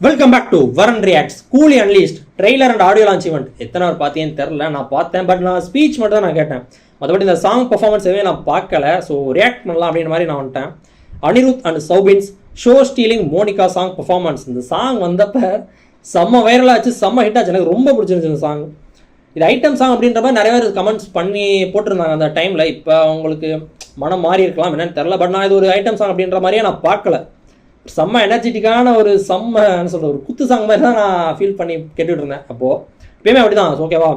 Welcome back to வரன் reacts. கூலி unleashed trailer and audio launch event எத்தனை பேர் பார்த்தீங்கன்னு தெரில. நான் பார்த்தேன், பட் நான் ஸ்பீச் மட்டும் தான் நான் கேட்டேன். மற்றபடி இந்த சாங் பர்ஃபார்மன்ஸ் எதுவும் நான் பார்க்கல. ஸோ ரியாக்ட் பண்ணலாம் அப்படின்ற மாதிரி நான் வந்துட்டேன். Anirudh and Soubin's show stealing Monica song performance. இந்த சாங் வந்தப்போ செம்ம வைரலாக ஆச்சு, செம்ம ஹிட் ஆச்சு. எனக்கு ரொம்ப பிடிச்சிருந்துச்சு இந்த சாங். இது ஐட்டம் சாங் அப்படின்ற மாதிரி நிறைய பேர் கமெண்ட்ஸ் பண்ணி போட்டிருந்தாங்க அந்த டைமில். இப்போ அவங்களுக்கு மனம் மாறி இருக்கலாம் என்னன்னு தெரில. பட் நான் இது ஒரு ஐட்டம் சாங் அப்படின்ற மாதிரியே நான் பார்க்கல. செம்ம எனர்ஜெட்டிக்கான ஒரு என்ன சொல்கிற ஒரு குத்து சாங் மாதிரி தான் நான் ஃபீல் பண்ணி கேட்டுட்டு இருந்தேன். அப்போது எப்பயுமே அப்படி தான். ஓகேவா,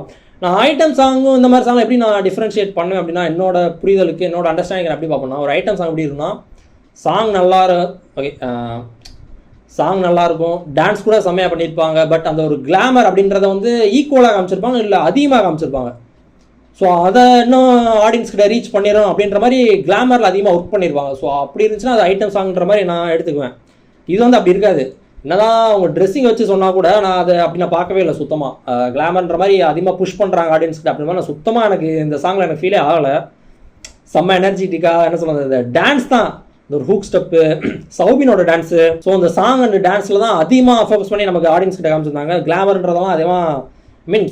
நான் ஐட்டம் சாங்கும் இந்த மாதிரி சாங் எப்படி நான் டிஃப்ரென்ஷியேட் பண்ணுவேன் அப்படின்னா, என்னோட புரிதலுக்கு என்னோட அண்டர்ஸ்டாண்டிங் எப்படி பார்ப்பேன்னா, ஒரு ஐட்டம் சாங் எப்படி இருக்குன்னா, சாங் நல்லா ஓகே சாங் நல்லாயிருக்கும், டான்ஸ் கூட செம்மையாக பண்ணியிருப்பாங்க. பட் அந்த ஒரு கிளாமர் அப்படின்றத வந்து ஈக்குவலாக காமிச்சிருப்பாங்க, இல்லை அதிகமாக காமிச்சிருப்பாங்க. ஸோ அதை இன்னும் ஆடியன்ஸ்கிட்ட ரீச் பண்ணிடும் அப்படின்ற மாதிரி கிளாமரில் அதிகமாக ஒர்க் பண்ணியிருப்பாங்க. ஸோ அப்படி இருந்துச்சுன்னா அது ஐட்டம் சாங்ன்ற மாதிரி நான் எடுத்துக்குவேன். இது வந்து அப்படி இருக்காது. என்னதான் அவங்க ட்ரெஸ்ஸிங் வச்சு சொன்னால் கூட நான் அதை அப்படி நான் பார்க்கவே இல்லை சுத்தமாக. கிளாமர்ன்ற மாதிரி அதிகமாக புஷ் பண்ணுறாங்க ஆடியன்ஸ்கிட்ட அப்படின்ற மாதிரி நான் சுத்தமாக எனக்கு இந்த சாங்கில் எனக்கு ஃபீலே ஆகலை. செம்ம எனர்ஜெட்டிக்காக என்ன சொல்கிறது, இந்த டான்ஸ் தான், இந்த ஒரு ஹூக் ஸ்டெப்பு, சௌபினோட டான்ஸு. ஸோ இந்த சாங் அண்ட் டான்ஸில் தான் அதிகமாக ஃபோக்கஸ் பண்ணி நமக்கு ஆடியன்ஸ் கிட்ட காமிச்சிருந்தாங்க. கிளாமர்ன்றதெல்லாம் அதிகமாக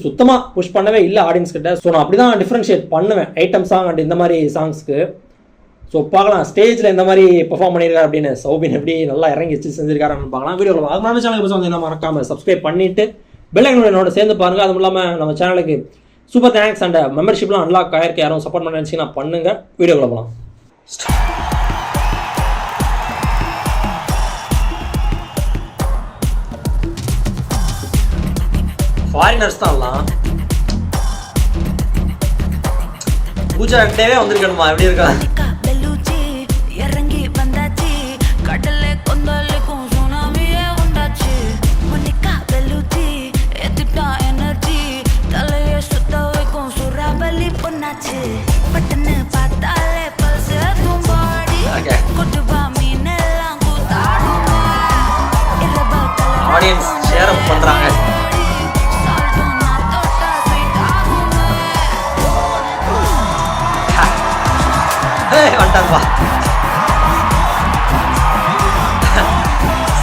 சுத்தமாக புஷ் பண்ணவே இல்லை ஆடியன்ஸ் கிட்ட. ஸோ நான் அப்படி தான் டிஃப்ரென்ஷியேட் பண்ணுவேன் ஐட்டம் சாங் அண்ட் இந்த மாதிரி சாங்ஸ்க்கு. ஸோ பார்க்கலாம் ஸ்டேஜில் இந்த மாதிரி பெர்ஃபார்ம் பண்ணியிருக்காரு அப்படின்னு, சௌபின் எப்படி நல்லா இறங்கி வச்சு செஞ்சிருக்காருன்னு பார்க்கலாம். வீடியோவில் அதுமாதிரி சேனலுக்கு வந்து என்ன மறக்காமல் சப்ஸ்கிரைப் பண்ணிவிட்டு பெல் ஐக்கன் என்னோட சேர்ந்து பாருங்கள். அதுவும் இல்லாமல் நம்ம சேனலுக்கு சூப்பர் தேங்க்ஸ் அண்ட் மெம்பர்ஷிப்லாம் அன்லாக் ஆயிருக்கு. யாரும் சப்போர்ட் பண்ண நினச்சிங்கன்னா பண்ணுங்கள். வீடியோவில் போகலாம். ஃபாரினர்ஸ் தான்லாம் பூஜா டேவே வந்திருக்கணுமா, எப்படி இருக்கா? இறங்கி வந்தாச்சு கடல்ல கொந்தளிக்கும் சுனாமியே உண்டாச்சு. மொனிகா பெலூச்சி எத்திட்டா எனர்ஜி தலைய சுத்த வைக்கும் சுறாபலி பொண்ணாச்சு. பட்டுன்னு பார்த்தாலே பல்ஸ் தும்பாடி கொட்டுபா மீனெல்லாம் கூத்தாடுமா. ஆடியன்ஸ் ஷேர் அப் பண்றாங்க.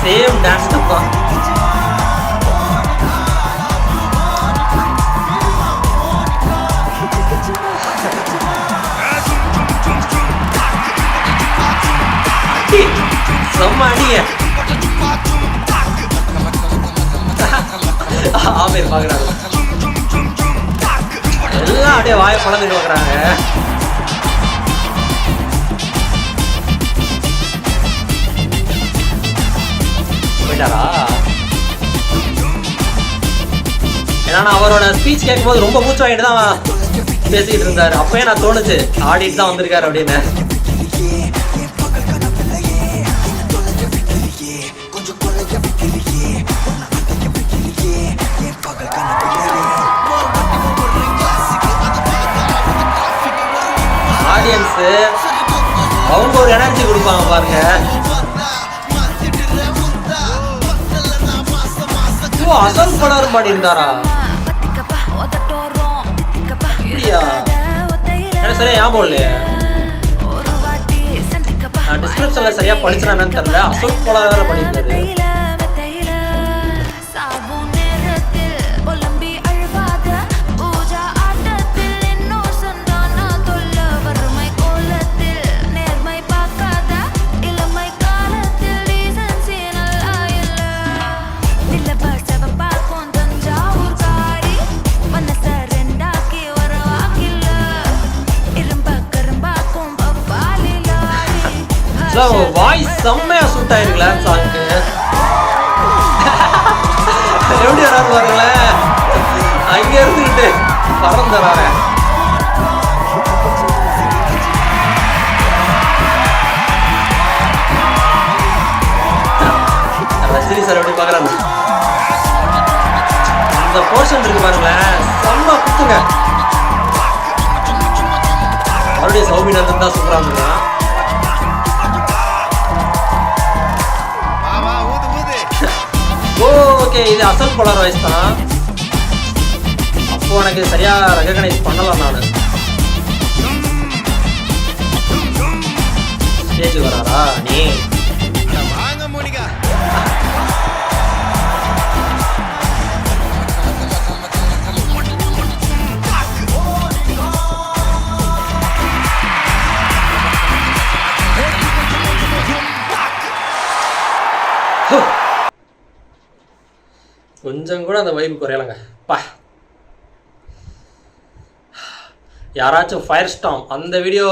சேம் டான்ஸ் தப்பா. செம்ம அடிங்க. ஆமீர் பாக்குறாங்க எல்லாம் அப்படியே வாய பழந்துட்டு பாக்குறாங்க. ஏன்னா அவரோட ஸ்பீச் கேட்கும்போது ரொம்ப மூச்சு வாங்கிட்டு தான் பேசிக்கிட்டு இருந்தாரு. அப்பயே நான் தோணுச்சு ஆடிட்டு தான் வந்திருக்காரு அப்படின்னு. ஆடியன்ஸ் அவங்க ஒரு எனர்ஜி கொடுப்பாங்க பாருங்க. அசல் படம் பண்ணியிருந்தாரா? அப்படியா? சரியா ஞாபகம் இல்லையே. டிஸ்கிரிப்ஷன்ல சரியா படிச்சுறானு தெரியல. அசல் படம் வேற பண்ணியிருந்தாரு. வாய்ஸ் செம்மையா சூட் ஆயிருக்கல சாங்க்கு. எப்படி வராது பாருங்களேன், அங்க இருந்துகிட்டு பறந்துறாங்க. ரஜினி சார் எப்படி பாக்குறாங்க. இந்த போர்ஷன் இருக்கு பாருங்களேன், செம்ம குத்துங்க. மறுபடியும் சௌபின் இருந்தா சூப்பரா இருந்துங்க. ஓகே, இது அசல் போலர் வாய்ஸ் தான். அப்போ எனக்கு சரியா ரெகக்னைஸ் பண்ணலாம். நான் ஸ்டேஜ் வராரா நீ? கொஞ்சம் கூட அந்த வைப்பு குறையலைங்க பா. யாராச்சும் ஃபயர் ஸ்டாம் அந்த வீடியோ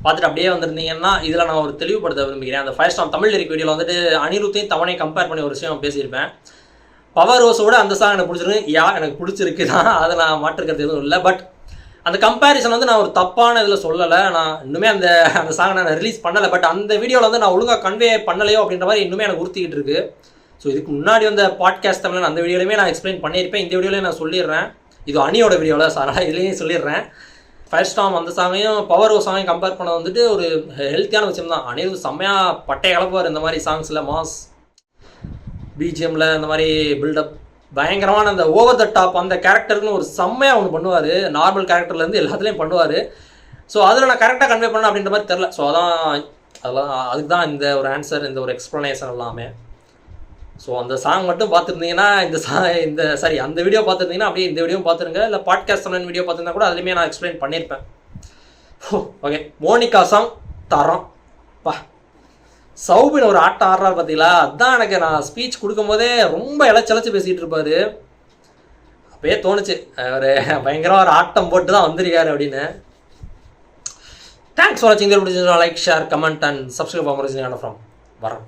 பார்த்துட்டு அப்படியே வந்திருந்தீங்கன்னா இதில் நான் ஒரு தெளிவுபடுத்த விரும்புகிறேன். அந்த ஃபயர் ஸ்டாம் தமிழ் லிரிக் வீடியோவில் வந்துட்டு அனிருத்தையும் தவணையும் கம்பேர் பண்ணி ஒரு விஷயம் பேசியிருப்பேன். பவர் ரோஸோட அந்த சாங் எனக்கு பிடிச்சிருக்கு, எனக்கு பிடிச்சிருக்கு தான், அதை நான் மாற்றுக்கிறது எதுவும் இல்லை. பட் அந்த கம்பேரிசன் வந்து நான் ஒரு தப்பான இதில் சொல்லலை. நான் இன்னுமே அந்த சாங்கை நான் ரிலீஸ் பண்ணலை. பட் அந்த வீடியோவில் வந்து நான் ஒழுங்காக கன்வே பண்ணலையோ அப்படின்ற மாதிரி இன்னுமே எனக்கு உறுத்திக்கிட்டு இருக்கு. ஸோ இதுக்கு முன்னாடி வந்த பாட்காஸ்ட் தமிழ் அந்த வீடியோலையுமே நான் எக்ஸ்பிளைன் பண்ணியிருப்பேன். இந்த வீடியோலையும் நான் சொல்லிடுறேன். இது அனியோட வீடியோவில் சார், இதுலேயும் சொல்லிடுறேன். ஃபயர் ஸ்டாம் அந்த சாங்கையும் பவர் ரோஸ் சாங்கையும் கம்பேர் பண்ண வந்துட்டு ஒரு ஹெல்த்தியான விஷயம் தான். அனிருத் செம்மையாக பட்டை கலப்புவார் இந்த மாதிரி சாங்ஸில். மாஸ் பிஜிஎம்மில் இந்த மாதிரி பில்டப் பயங்கரமான அந்த ஓவர் த டாப் அந்த கேரக்டருக்குன்னு ஒரு செம்மையாக ஒன்று பண்ணுவார். நார்மல் கேரக்டர்லேருந்து எல்லாத்துலேயும் பண்ணுவார். ஸோ அதில் நான் கரெக்டாக கன்வே பண்ணேன் அப்படின்ற மாதிரி தெரில. ஸோ அதெல்லாம் அதுக்கு தான் இந்த ஒரு ஆன்சர், இந்த ஒரு எக்ஸ்ப்ளனேஷன் எல்லாமே. ஸோ அந்த சாங் மட்டும் பார்த்துருந்தீங்கன்னா அந்த வீடியோ பார்த்துருந்தீங்கன்னா அப்படியே இந்த வீடியோ பார்த்துருங்க. இல்லை பாட்காஸ்ட் தமிழ் வீடியோ பார்த்துருந்தா கூட அதுலேயுமே நான் எக்ஸ்பிளைன் பண்ணியிருப்பேன். ஓகே, மோனிகா சாங் தரோம் பா. சௌபின் ஒரு ஆட்டம் ஆடுறாரு பார்த்தீங்களா, அதுதான் எனக்கு நான் ஸ்பீச் கொடுக்கும்போதே ரொம்ப இழைச்சி பேசிகிட்டு இருப்பார். அப்பயே தோணுச்சு ஒரு பயங்கரமாக ஒரு ஆட்டம் போட்டு தான் வந்திருக்காரு அப்படின்னு. தேங்க்ஸ் ஃபார் வாட்சிங். Like, share, comment and subscribe for more from வரேன்.